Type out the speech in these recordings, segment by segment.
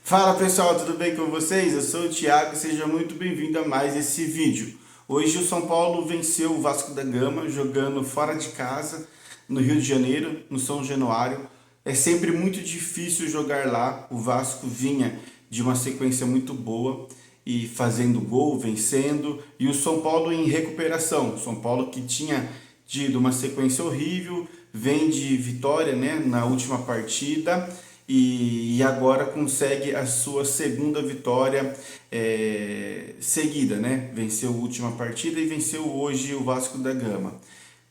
Fala pessoal, tudo bem com vocês? Eu sou o Thiago e seja muito bem-vindo a mais esse vídeo. Hoje o São Paulo venceu o Vasco da Gama jogando fora de casa, no Rio de Janeiro, no São Januário. É sempre muito difícil jogar lá. O Vasco vinha de uma sequência muito boa e fazendo gol, vencendo, e o São Paulo em recuperação. O São Paulo que tinha tido uma sequência horrível, vem de vitória, né, na última partida e agora consegue a sua segunda vitória seguida, né? Venceu a última partida e venceu hoje o Vasco da Gama.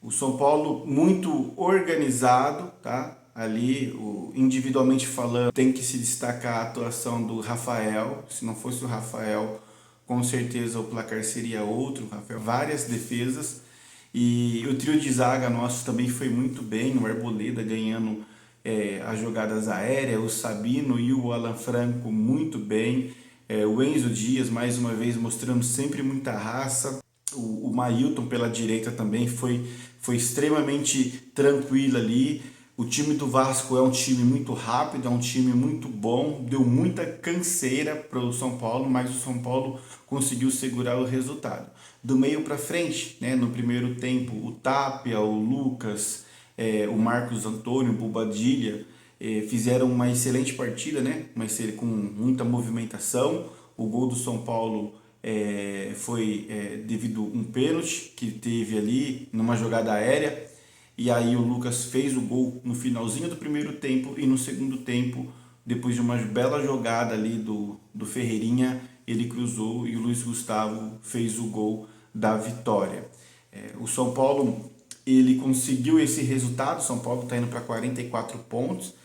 O São Paulo muito organizado, tá? Ali, individualmente falando, tem que se destacar a atuação do Rafael. Se não fosse o Rafael, com certeza o placar seria outro. O Rafael, várias defesas. E o trio de zaga nosso também foi muito bem. O Arboleda ganhando as jogadas aéreas, o Sabino e o Alan Franco muito bem. O Enzo Dias, mais uma vez, mostrando sempre muita raça. O Mailton pela direita também foi extremamente tranquilo ali. O time do Vasco é um time muito rápido, é um time muito bom, deu muita canseira para o São Paulo, mas o São Paulo conseguiu segurar o resultado. Do meio para frente, né, no primeiro tempo, o Tapia, o Lucas, o Marcos Antônio, o Bobadilha, fizeram uma excelente partida, né, com muita movimentação. O gol do São Paulo foi devido a um pênalti que teve ali numa jogada aérea. E aí o Lucas fez o gol no finalzinho do primeiro tempo e no segundo tempo, depois de uma bela jogada ali do Ferreirinha, ele cruzou e o Luiz Gustavo fez o gol da vitória. O São Paulo, ele conseguiu esse resultado. O São Paulo está indo para 44 pontos,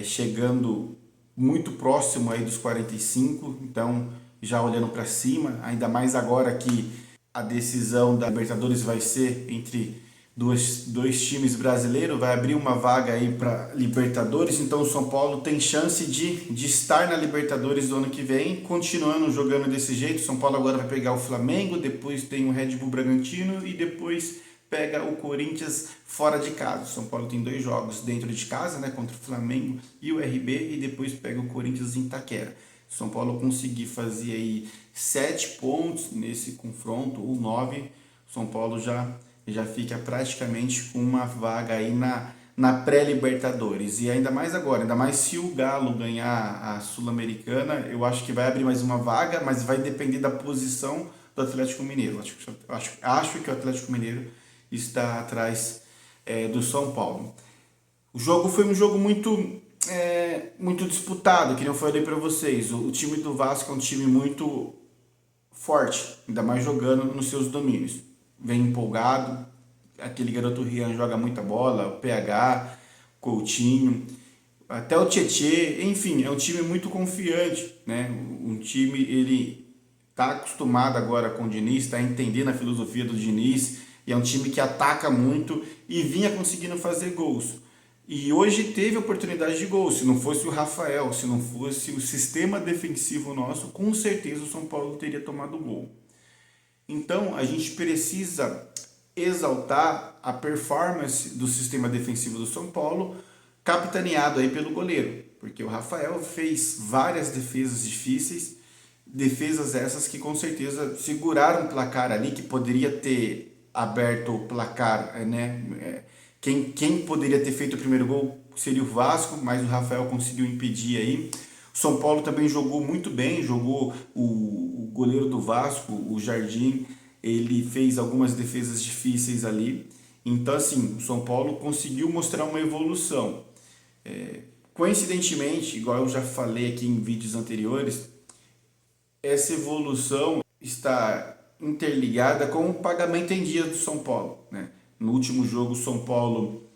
chegando muito próximo aí dos 45, então já olhando para cima, ainda mais agora que a decisão da Libertadores vai ser entre dois times brasileiros, vai abrir uma vaga aí para Libertadores, então o São Paulo tem chance de estar na Libertadores do ano que vem, continuando jogando desse jeito. O São Paulo agora vai pegar o Flamengo, depois tem o Red Bull Bragantino e depois pega o Corinthians fora de casa. O São Paulo tem 2 jogos dentro de casa, né, contra o Flamengo e o RB, e depois pega o Corinthians em Itaquera. São Paulo conseguir fazer aí 7 pontos nesse confronto, ou 9, São Paulo já fica praticamente com uma vaga aí na pré-Libertadores. E ainda mais agora, ainda mais se o Galo ganhar a Sul-Americana, eu acho que vai abrir mais uma vaga, mas vai depender da posição do Atlético Mineiro. Acho que o Atlético Mineiro está atrás do São Paulo. O jogo foi um jogo muito disputado, que eu falei para vocês. O time do Vasco é um time muito forte, ainda mais jogando nos seus domínios. Vem empolgado, aquele garoto Rian joga muita bola, o PH, Coutinho, até o Tietê, enfim, é um time muito confiante, né? Um time, ele tá acostumado agora com o Diniz, está entendendo a filosofia do Diniz, e é um time que ataca muito e vinha conseguindo fazer gols. E hoje teve oportunidade de gol. Se não fosse o Rafael, se não fosse o sistema defensivo nosso, com certeza o São Paulo teria tomado gol. Então a gente precisa exaltar a performance do sistema defensivo do São Paulo, capitaneado aí pelo goleiro, porque o Rafael fez várias defesas difíceis, defesas essas que com certeza seguraram o placar ali, que poderia ter aberto o placar, né? Quem poderia ter feito o primeiro gol seria o Vasco, mas o Rafael conseguiu impedir aí. O São Paulo também jogou muito bem, jogou o goleiro do Vasco, o Jardim, ele fez algumas defesas difíceis ali. Então, assim, o São Paulo conseguiu mostrar uma evolução. Coincidentemente, igual eu já falei aqui em vídeos anteriores, essa evolução está interligada com o pagamento em dias do São Paulo, né? No último jogo, o São Paulo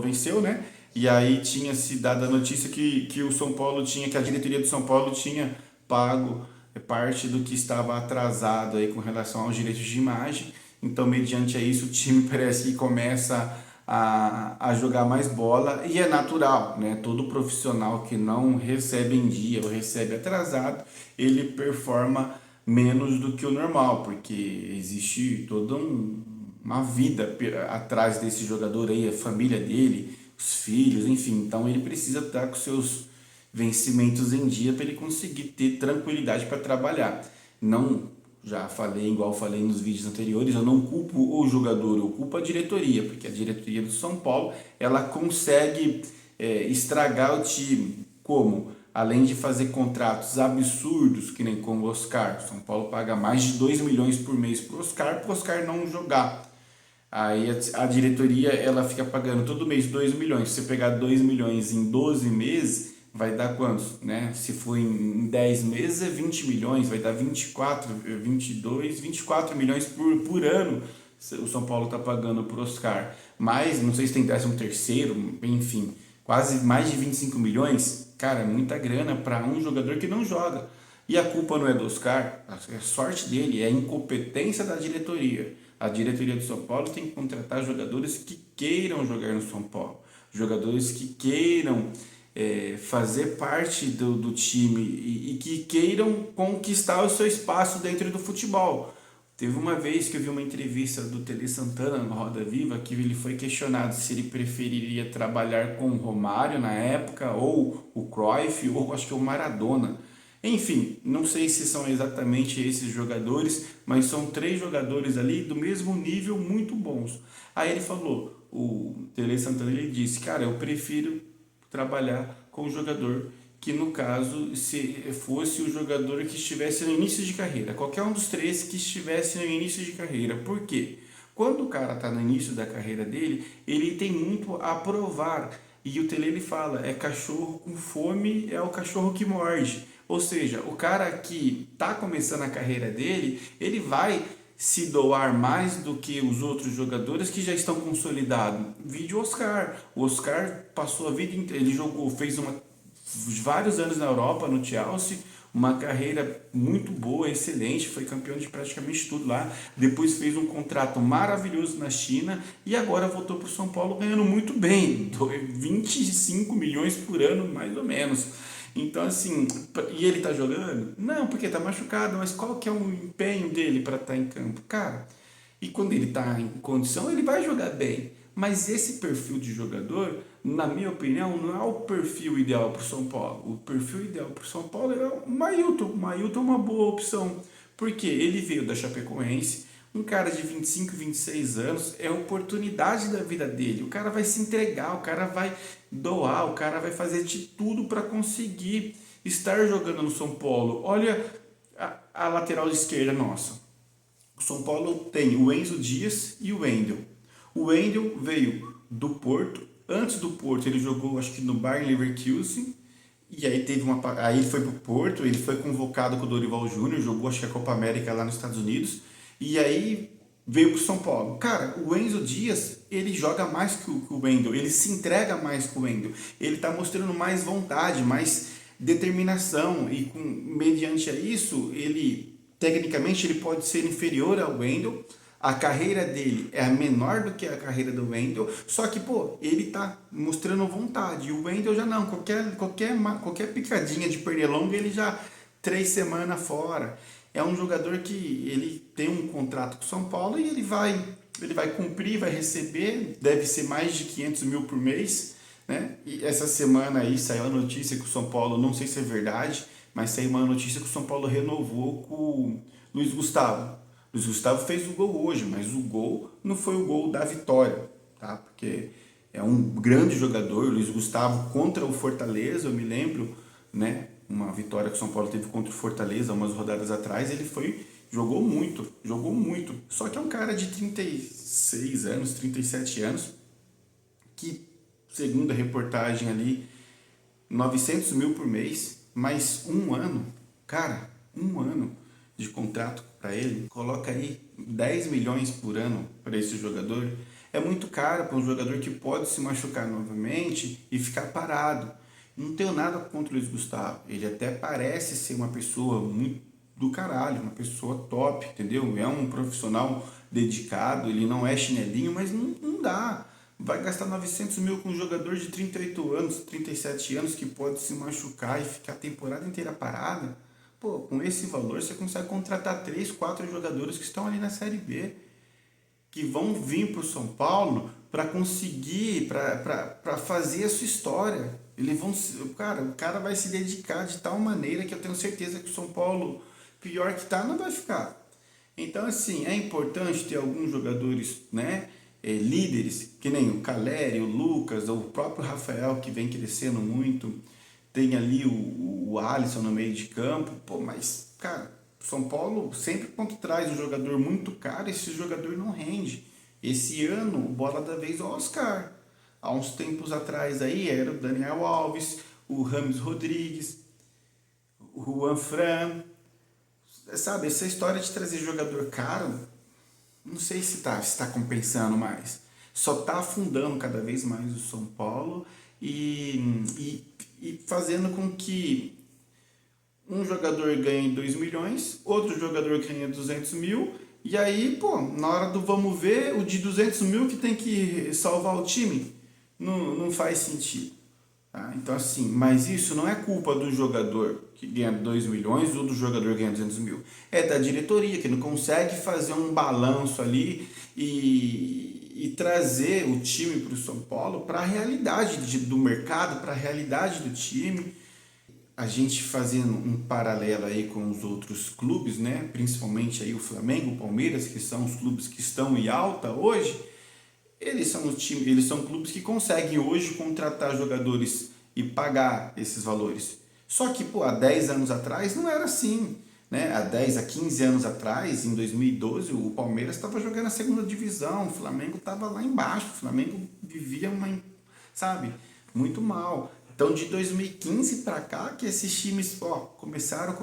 venceu, né? E aí tinha se dado a notícia que o São Paulo que a diretoria do São Paulo tinha pago parte do que estava atrasado aí com relação aos direitos de imagem. Então, mediante isso, o time parece que começa a jogar mais bola, e é natural, né? Todo profissional que não recebe em dia ou recebe atrasado, ele performa menos do que o normal, porque existe toda uma vida atrás desse jogador aí, a família dele, os filhos, enfim. Então ele precisa estar com seus vencimentos em dia para ele conseguir ter tranquilidade para trabalhar. Não, já falei, igual falei nos vídeos anteriores, eu não culpo o jogador, eu culpo a diretoria, porque a diretoria do São Paulo, ela consegue estragar o time. Como? Além de fazer contratos absurdos, que nem com o Oscar. O São Paulo paga mais de 2 milhões por mês para o Oscar não jogar. Aí a diretoria ela fica pagando todo mês 2 milhões. Se você pegar 2 milhões em 12 meses, vai dar quantos? Né? Se for em 10 meses é 20 milhões, vai dar 24, 22, 24 milhões por ano o São Paulo está pagando para o Oscar. Mas, não sei se tem 13º, enfim, quase mais de 25 milhões. Cara, é muita grana para um jogador que não joga. E a culpa não é do Oscar, a sorte dele é a incompetência da diretoria. A diretoria do São Paulo tem que contratar jogadores que queiram jogar no São Paulo, jogadores que queiram fazer parte do time e que queiram conquistar o seu espaço dentro do futebol. Teve uma vez que eu vi uma entrevista do Tele Santana no Roda Viva que ele foi questionado se ele preferiria trabalhar com o Romário na época, ou o Cruyff, ou acho que o Maradona. Enfim, não sei se são exatamente esses jogadores, mas são 3 jogadores ali do mesmo nível muito bons. Aí ele falou, o Tele Santana, ele disse, cara, eu prefiro trabalhar com o jogador que, no caso, se fosse o jogador que estivesse no início de carreira, qualquer um dos 3 que estivesse no início de carreira. Por quê? Quando o cara está no início da carreira dele, ele tem muito a provar. E o Tele ele fala, é cachorro com fome, é o cachorro que morde. Ou seja, o cara que está começando a carreira dele, ele vai se doar mais do que os outros jogadores que já estão consolidados. Vídeo Oscar. O Oscar passou a vida inteira, ele jogou, fez vários anos na Europa, no Chelsea, uma carreira muito boa, excelente, foi campeão de praticamente tudo lá, depois fez um contrato maravilhoso na China e agora voltou para o São Paulo ganhando muito bem, 25 milhões por ano, mais ou menos. Então, assim, e ele tá jogando? Não, porque tá machucado, mas qual que é o empenho dele para estar em campo? Cara, e quando ele tá em condição, ele vai jogar bem. Mas esse perfil de jogador, na minha opinião, não é o perfil ideal para o São Paulo. O perfil ideal para o São Paulo é o Mailton. O Mailton é uma boa opção, porque ele veio da Chapecoense, um cara de 25, 26 anos, é a oportunidade da vida dele. O cara vai se entregar, o cara vai doar, o cara vai fazer de tudo para conseguir estar jogando no São Paulo. Olha a lateral esquerda nossa. O São Paulo tem o Enzo Dias e o Wendel. O Wendel veio do Porto. Antes do Porto ele jogou, acho que no Bayer Leverkusen. E aí aí ele foi pro Porto, ele foi convocado com o Dorival Júnior, jogou acho que a Copa América lá nos Estados Unidos. E aí veio pro São Paulo. Cara, o Enzo Dias, ele joga mais que o Wendel, ele se entrega mais que o Wendel. Ele tá mostrando mais vontade, mais determinação e mediante a isso, ele tecnicamente ele pode ser inferior ao Wendel. A carreira dele é menor do que a carreira do Wendel, só que, pô, ele tá mostrando vontade. E o Wendel já não, qualquer picadinha de pernilongo, ele já 3 semanas fora. É um jogador que ele tem um contrato com o São Paulo e ele vai cumprir, vai receber, deve ser mais de 500 mil por mês, né? E essa semana aí saiu a notícia que o São Paulo, não sei se é verdade, mas saiu uma notícia que o São Paulo renovou com o Luiz Gustavo. O Luiz Gustavo fez o gol hoje, mas o gol não foi o gol da vitória, tá? Porque é um grande jogador. O Luiz Gustavo contra o Fortaleza, eu me lembro, né? Uma vitória que o São Paulo teve contra o Fortaleza umas rodadas atrás, ele jogou muito. Só que é um cara de 36 anos, 37 anos, que, segundo a reportagem ali, 900 mil por mês, mais um ano, cara, um ano de contrato para ele, coloca aí 10 milhões por ano para esse jogador, é muito caro para um jogador que pode se machucar novamente e ficar parado. Não tenho nada contra o Luiz Gustavo, ele até parece ser uma pessoa muito do caralho, uma pessoa top, entendeu? É um profissional dedicado, ele não é chinelinho, mas não dá. Vai gastar 900 mil com um jogador de 38 anos, 37 anos que pode se machucar e ficar a temporada inteira parada. Pô, com esse valor você consegue contratar 3, 4 jogadores que estão ali na Série B, que vão vir para o São Paulo para conseguir, para fazer a sua história. o cara vai se dedicar de tal maneira que eu tenho certeza que o São Paulo, pior que tá, não vai ficar. Então, assim, é importante ter alguns jogadores, né, líderes, que nem o Caleri, o Lucas, o próprio Rafael, que vem crescendo muito. Tem ali o Alisson no meio de campo, pô, mas, cara, São Paulo sempre quando traz um jogador muito caro, esse jogador não rende. Esse ano, o bola da vez é o Oscar. Há uns tempos atrás aí era o Daniel Alves, o Rames Rodrigues, o Juan Fran. Sabe, essa história de trazer jogador caro, não sei se tá compensando mais. Só tá afundando cada vez mais o São Paulo e fazendo com que um jogador ganhe 2 milhões, outro jogador ganha 200 mil, e aí, pô, na hora do vamos ver, o de 200 mil que tem que salvar o time, não faz sentido. Tá? Então, assim, mas isso não é culpa do jogador que ganha 2 milhões ou do jogador que ganha 200 mil. É da diretoria que não consegue fazer um balanço ali e trazer o time para o São Paulo para a realidade do mercado, para a realidade do time. A gente fazendo um paralelo aí com os outros clubes, né? Principalmente aí o Flamengo, o Palmeiras, que são os clubes que estão em alta hoje, eles são clubes que conseguem hoje contratar jogadores e pagar esses valores. Só que, pô, há 10 anos atrás não era assim, né? Há 10 a 15 anos atrás, em 2012, o Palmeiras estava jogando a segunda divisão, o Flamengo estava lá embaixo, o Flamengo vivia sabe, muito mal. Então, de 2015 para cá, que esses times começaram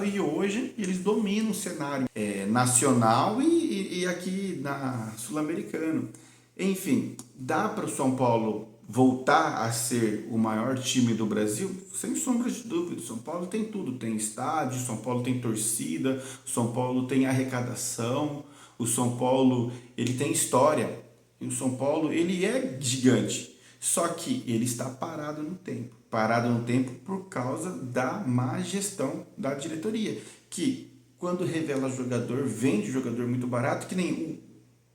e hoje eles dominam o cenário nacional e aqui na Sul-Americano. Enfim, dá para o São Paulo voltar a ser o maior time do Brasil? Sem sombra de dúvida. O São Paulo tem tudo, tem estádio, o São Paulo tem torcida, o São Paulo tem arrecadação, o São Paulo ele tem história. E o São Paulo ele é gigante. Só que ele está parado no tempo. Parado no tempo por causa da má gestão da diretoria. Que quando revela jogador, vende jogador muito barato, que nem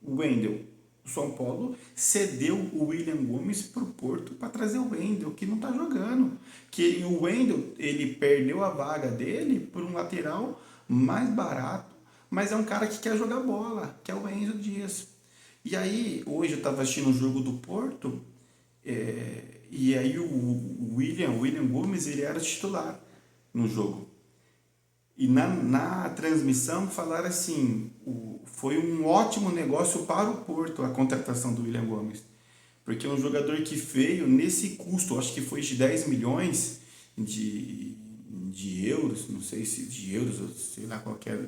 o Wendel. O São Paulo cedeu o William Gomes para o Porto para trazer o Wendel, que não está jogando. Que o Wendel ele perdeu a vaga dele por um lateral mais barato, mas é um cara que quer jogar bola, que é o Enzo Dias. E aí, hoje eu estava assistindo o jogo do Porto, e aí o William Gomes, ele era titular no jogo. E na transmissão falaram assim, foi um ótimo negócio para o Porto a contratação do William Gomes. Porque é um jogador que veio nesse custo, acho que foi de 10 milhões de euros, não sei se de euros, ou sei lá qual que é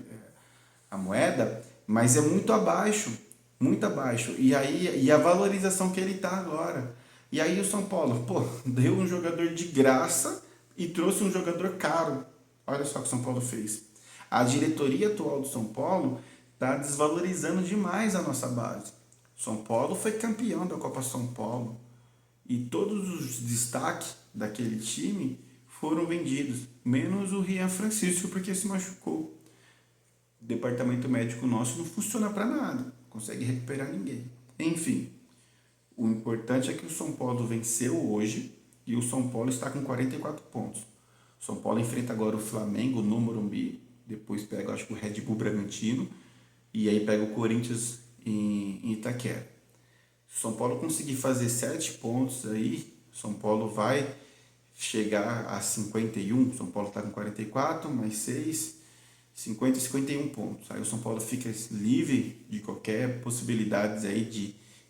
a moeda, mas é muito abaixo, muito abaixo. E aí e a valorização que ele está agora. E aí o São Paulo, pô, deu um jogador de graça e trouxe um jogador caro. Olha só o que o São Paulo fez. A diretoria atual do São Paulo está desvalorizando demais a nossa base. São Paulo foi campeão da Copa São Paulo e todos os destaques daquele time foram vendidos, menos o Rian Francisco porque se machucou. O departamento médico nosso não funciona para nada, não consegue recuperar ninguém. Enfim, o importante é que o São Paulo venceu hoje e o São Paulo está com 44 pontos. O São Paulo enfrenta agora o Flamengo no Morumbi, depois pega, acho que o Red Bull Bragantino e aí pega o Corinthians em Itaquera. Se o São Paulo conseguir fazer 7 pontos aí, o São Paulo vai chegar a 51. O São Paulo está com 44, mais 6, 50 e 51 pontos. Aí o São Paulo fica livre de qualquer possibilidades aí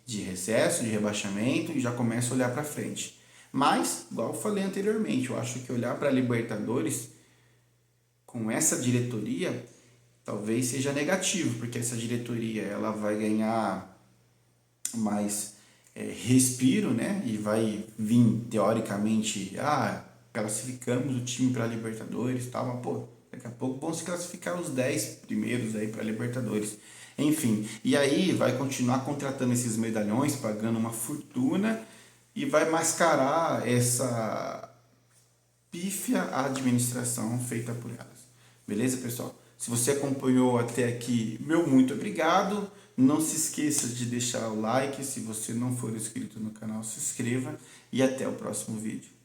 de recesso, de rebaixamento e já começa a olhar para frente. Mas, igual eu falei anteriormente, eu acho que olhar para a Libertadores com essa diretoria talvez seja negativo, porque essa diretoria ela vai ganhar mais respiro, né? E vai vir, teoricamente, classificamos o time para a Libertadores e tal, mas, pô, daqui a pouco vão se classificar os 10 primeiros aí para a Libertadores. Enfim, e aí vai continuar contratando esses medalhões, pagando uma fortuna e vai mascarar essa pífia administração feita por elas. Beleza, pessoal? Se você acompanhou até aqui, meu muito obrigado. Não se esqueça de deixar o like, se você não for inscrito no canal, se inscreva e até o próximo vídeo.